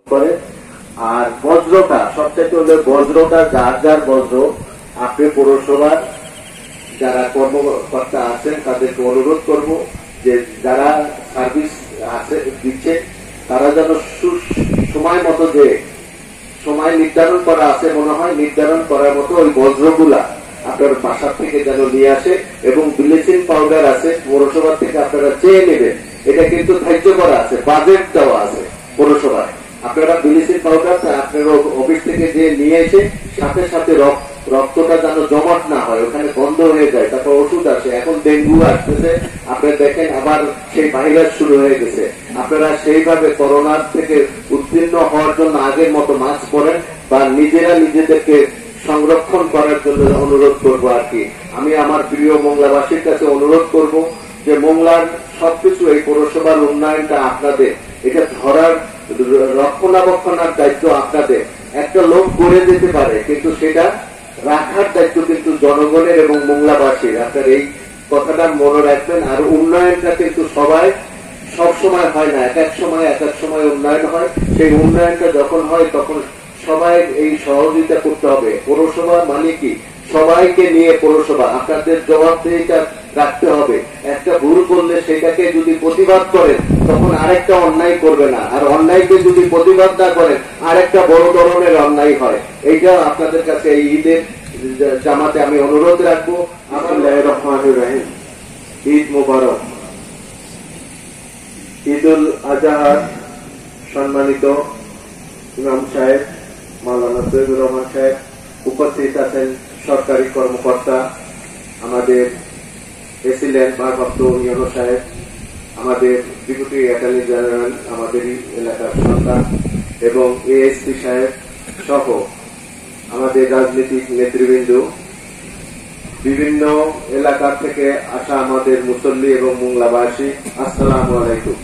করে। আর বজ্রটা সবচেয়ে হলে বজ্রটা যার যার বজ্র আপনি পৌরসভার যারা কর্মকর্তা আছেন তাদেরকে অনুরোধ করব যে যারা সার্ভিস আছে দিচ্ছে তারা যেন সময় মতো যে সময় নির্ধারণ করা আছে মনে হয় নির্ধারণ করার মতো ওই বজ্রগুলা আপনার বাসার থেকে যেন নিয়ে আসে এবং ব্লিচিং পাউডার আছে পৌরসভা থেকে আপনারা চেয়ে নেবেন। এটা কিন্তু ধার্য করা আছে, বাজেট দেওয়া আছে পৌরসভায়। আপনারা ব্লিচিং পাউডার আপনার অফিস থেকে যে নিয়ে এসে সাথে সাথে রক্তটা যেন জমাট না হয়, ওখানে বন্ধ হয়ে যায়, তারপর ওষুধ আসে। এখন ডেঙ্গু আসতেছে, আপনারা দেখেন আবার সেই ভাইরাস শুরু হয়ে গেছে। আপনারা সেইভাবে করোনার থেকে উত্তীর্ণ হওয়ার জন্য আগের মতো মাস্ক পরেন বা নিজেরা নিজেদেরকে সংরক্ষণ করার জন্য অনুরোধ করব। আর কি আমি আমার প্রিয় মোংলাবাসীর কাছে অনুরোধ করব যে মোংলার সবকিছু এই পৌরসভার উন্নয়নটা আপনাদের, এটা ধরার রক্ষণাবেক্ষণার দায়িত্ব আপনাদের। একটা লোক করে দিতে পারে কিন্তু সেটা রাখার দায়িত্ব কিন্তু জনগণের এবং মোংলাবাসীর। আপনার এই কথাটা মনে রাখবেন। আর উন্নয়নটা কিন্তু সবাই সব সময় হয় না, এক এক সময় উন্নয়ন হয়। সেই উন্নয়নটা যখন হয় তখন সবাই এই সহযোগিতা করতে হবে। পৌরসভা মানে কি সবাইকে নিয়ে পৌরসভা, আপনাদের জবাবদিহিতা রাখতে হবে। একটা ভুল করলে সেটাকে যদি প্রতিবাদ করেন তখন আরেকটা অন্যায় করবে না, আর অন্যায়কে যদি প্রতিবাদ না করেন আরেকটা বড় ধরনের অন্যায় হয়। এইটা আপনাদের কাছে এই ঈদের জামাতে আমি অনুরোধ রাখবো। বিসমিল্লাহির রহমানির রহিম। ঈদ মোবারক। ঈদুল আজহার সম্মানিত ইমাম সাহেব মাওলানা সৈয়দুর রহমান সাহেব, উপস্থিত আছেন সরকারি কর্মকর্তা, আমাদের প্রেসিডেন্ট ভারপ্রাপ্ত ইউনো সাহেব, আমাদের ডেপুটি অ্যাটর্নি জেনারেল, আমাদের এলাকার সন্তান এবং এএসপি সাহেব সহ আমাদের রাজনৈতিক নেতৃবৃন্দ, বিভিন্ন এলাকা থেকে আসা আমাদের মুসল্লি এবং মোংলাবাসী, আসসালামু আলাইকুম।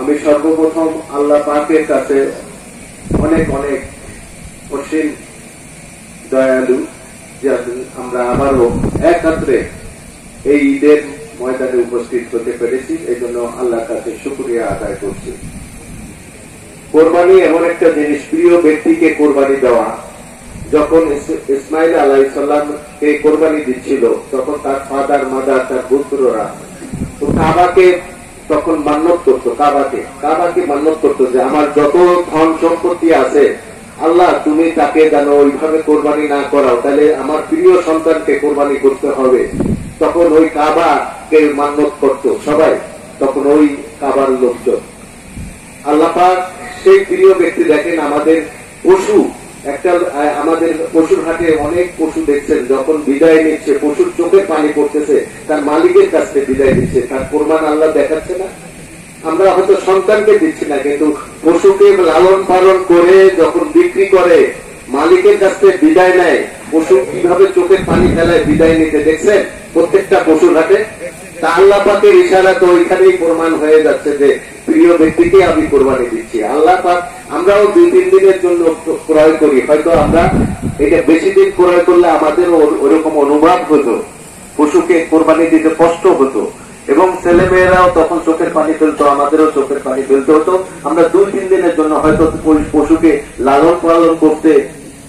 আমি সর্বপ্রথম আল্লাহ পাকের কাছে অনেক অনেক অসীম দয়ালু যে আমরা আবারও একত্রে এই ঈদের ময়দানে উপস্থিত হতে পেরেছি, এই জন্য আল্লাহর কাছে শুকরিয়া আদায় করছি। কোরবানি এমন একটা জিনিস, প্রিয় ব্যক্তিকে কোরবানি দেওয়া। যখন ইসমাইল আলাইহিস সালামকে কোরবানি দিচ্ছিল তখন তার ফাদার মাদার তার পুত্ররা তো কাবাকে তখন মান্যত করতো, কাবাকে মান্যত করতো যে আমার যত ধন সম্পত্তি আছে আল্লাহ তুমি তাকে যেন ওইভাবে কোরবানি না করাও, তাহলে আমার প্রিয় সন্তানকে কোরবানি করতে হবে। তখন ওই কাবাকে মান্যত করতো সবাই, তখন ওই কাবার লোকজন। আল্লাহ পাক সেই প্রিয় ব্যক্তি দেখেন আমাদের পশু, একটা আমাদের পশুর হাটে অনেক পশু দেখছেন যখন বিদায় নিচ্ছে পশুর চোখে পানি পড়তেছে, তার মালিকের কাছ থেকে বিদায় দিচ্ছে, তার প্রমাণ আল্লাহ দেখাচ্ছে না। আমরা হয়তো সন্তানকে দিচ্ছি না কিন্তু পশুকে লালন পালন করে যখন বিক্রি করে মালিকের কাছ থেকে বিদায় নেয়, পশু কিভাবে চোখের পানি ফেলায় বিদায় নিতে দেখছেন প্রত্যেকটা পশুর হাটে। তা আল্লাহ পাকের ইশারা তো ওইখানেই প্রমাণ হয়ে যাচ্ছে যে প্রিয় ব্যক্তিকে আমি কোরবানি দিচ্ছি। আল্লাহ পাক আমরাও 2-3 দিনের জন্য ক্রয় করি, হয়তো আমরা এটা বেশি দিন ক্রয় করলে আমাদের ওরকম অনুভব হতো, পশুকে কোরবানি দিতে কষ্ট হতো এবং ছেলে মেয়েরাও তখন চোখের পানি ফেলতো, আমাদেরও চোখের পানি ফেলতে হতো। আমরা 2-3 দিনের জন্য হয়তো পশুকে লালন পালন করতে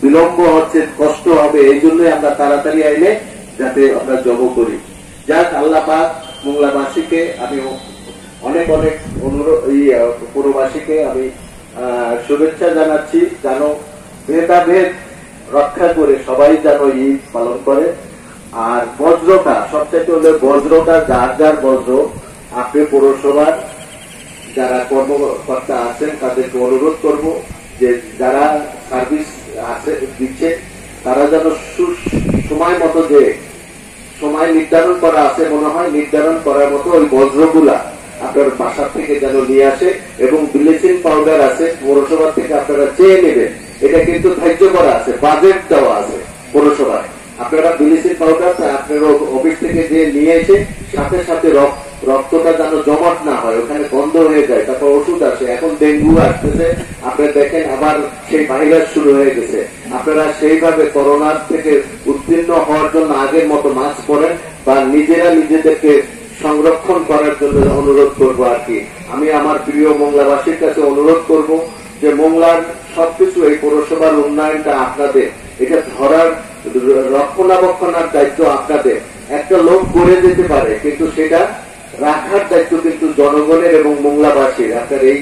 বিলম্ব হচ্ছে, কষ্ট হবে, এই জন্যই আমরা তাড়াতাড়ি আইলে যাতে আমরা জব করি। যাক, আল্লাহ পাক মোংলাবাসীকে আমি অনেক অনেক অনুরোধ, পুরবাসীকে আমি শুভেচ্ছা জানাচ্ছি, যেন ভেদাভেদ রক্ষা করে সবাই যেন ঈদ পালন করে। আর বজ্রটা সবচেয়ে হলে বজ্রটা যার যার বজ্র আপনি পৌরসভার যারা কর্মকর্তা আছেন তাদেরকে অনুরোধ করব যে যারা সার্ভিস আছে দিচ্ছে তারা যেন সময় মতো যে সময় নির্ধারণ করা আছে মনে হয় নির্ধারণ করার মতো ওই বজ্রগুলা আপনার বাসার থেকে যেন নিয়ে আসে এবং ব্লিচিং পাউডার আছে পৌরসভা থেকে আপনারা চেয়ে নেবেন। এটা কিন্তু ধার্য করা আছে, বাজেট দেওয়া আছে পৌরসভায়। আপনারা ব্লিচিং পাউডার আপনার অফিস থেকে যে নিয়ে এসে সাথে সাথে রক্তটা যেন জমাট না হয়, ওখানে বন্ধ হয়ে যায়, তারপর ওষুধ আসে। এখন ডেঙ্গু আসতেছে, আপনারা দেখেন আবার সেই ভাইরাস শুরু হয়ে গেছে। আপনারা সেইভাবে করোনার থেকে উত্তীর্ণ হওয়ার জন্য আগের মতো মাস্ক পরেন বা নিজেরা নিজেদেরকে সংরক্ষণ করার জন্য অনুরোধ করব আর কি। আমি আমার প্রিয় মোংলাবাসীর কাছে অনুরোধ করব যে মোংলার সবকিছু এই পৌরসভার উন্নয়নটা আপনাদের, এটা ধরার রক্ষণাবেক্ষণার দায়িত্ব আপনাদের। একটা লোক করে যেতে পারে, কিন্তু সেটা রাখার দায়িত্ব কিন্তু জনগণের এবং মোংলাবাসীর। আপনার এই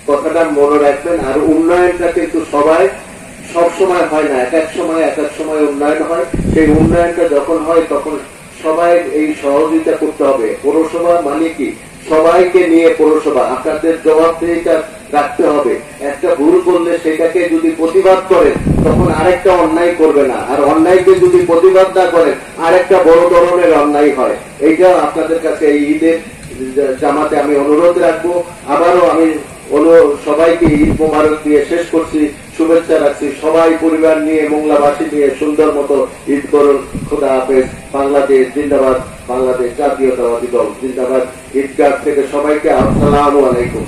কথাটা মনে রাখবেন। আর উন্নয়নটা কিন্তু সবাই সব সময় হয় না, এক এক সময় উন্নয়ন হয়। সেই উন্নয়নটা যখন হয় তখন সবাই এই সহযোগিতা করতে হবে। পৌরসভা মানে কি, সবাইকে নিয়ে পৌরসভা। আপনাদের জবাবদিহিতা রাখতে হবে। একটা ভুল করলে সেটাকে যদি প্রতিবাদ করেন তখন আরেকটা অন্যায় করবে না, আর অন্যায়কে যদি প্রতিবাদ না করেন আরেকটা বড় ধরনের অন্যায় হয়। এইটা আপনাদের কাছে এই ঈদের জামাতে আমি অনুরোধ রাখবো। আবারও আমি সবাইকে ঈদ মোবারক দিয়ে শেষ করছি, শুভেচ্ছা রাখছি। সবাই পরিবার নিয়ে মোংলাবাসী নিয়ে সুন্দর মতো ঈদ করুন। খোদা হাফেজ। বাংলাদেশ জিন্দাবাদ, বাংলাদেশ জাতীয়তাবাদী দল জিন্দাবাদ। ঈদগাহ থেকে সবাইকে আসসালামু আলাইকুম।